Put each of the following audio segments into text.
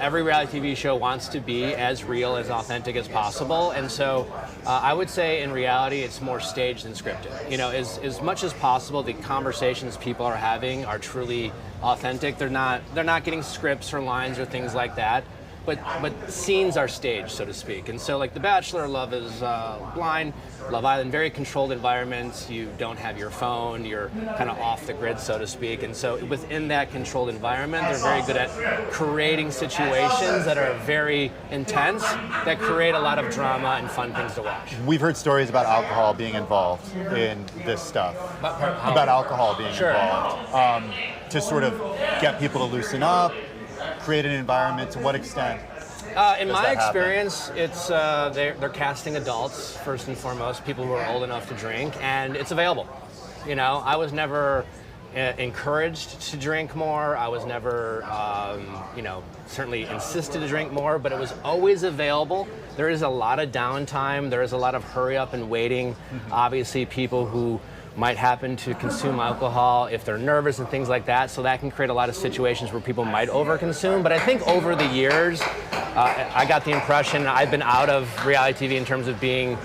every reality TV show wants to be as real, as authentic as possible, and so I would say in reality it's more staged than scripted. As much as possible, the conversations people are having are truly authentic. They're not getting scripts or lines or things like that. But scenes are staged, so to speak. And so like The Bachelor, Love is Blind, Love Island, very controlled environments. You don't have your phone, you're kind of off the grid, so to speak. And so within that controlled environment, they're very good at creating situations that are very intense, that create a lot of drama and fun things to watch. We've heard stories about alcohol being involved in this stuff. About alcohol being involved. To sort of get people to loosen up, create an environment. To what extent? In my experience, it's they're casting adults first and foremost, people who are old enough to drink, and it's available. I was never encouraged to drink more. I was never, certainly insisted to drink more, but it was always available. There is a lot of downtime. There is a lot of hurry up and waiting. Obviously, people who might happen to consume alcohol if they're nervous and things like that, so that can create a lot of situations where people might overconsume. But I think over the years, I got the impression, I've been out of reality TV in terms of being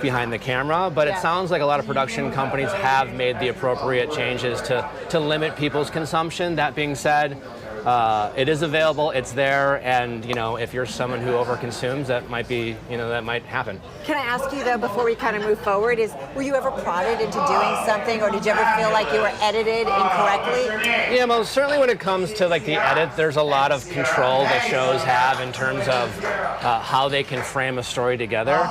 behind the camera, but it sounds like a lot of production companies have made the appropriate changes to limit people's consumption. That being said, it is available, it's there, and if you're someone who overconsumes, that might be, that might happen. Can I ask you though, before we kind of move forward, were you ever prodded into doing something, or did you ever feel like you were edited incorrectly? Yeah, most certainly when it comes to like the edit, there's a lot of control that shows have in terms of how they can frame a story together.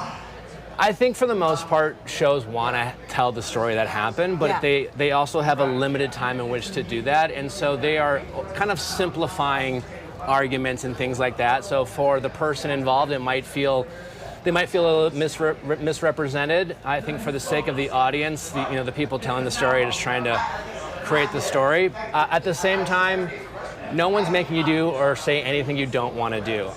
I think for the most part, shows want to tell the story that happened, but they also have a limited time in which to do that, and so they are kind of simplifying arguments and things like that. So for the person involved, they might feel a little misrepresented. I think for the sake of the audience, the people telling the story are just trying to create the story. At the same time, no one's making you do or say anything you don't want to do.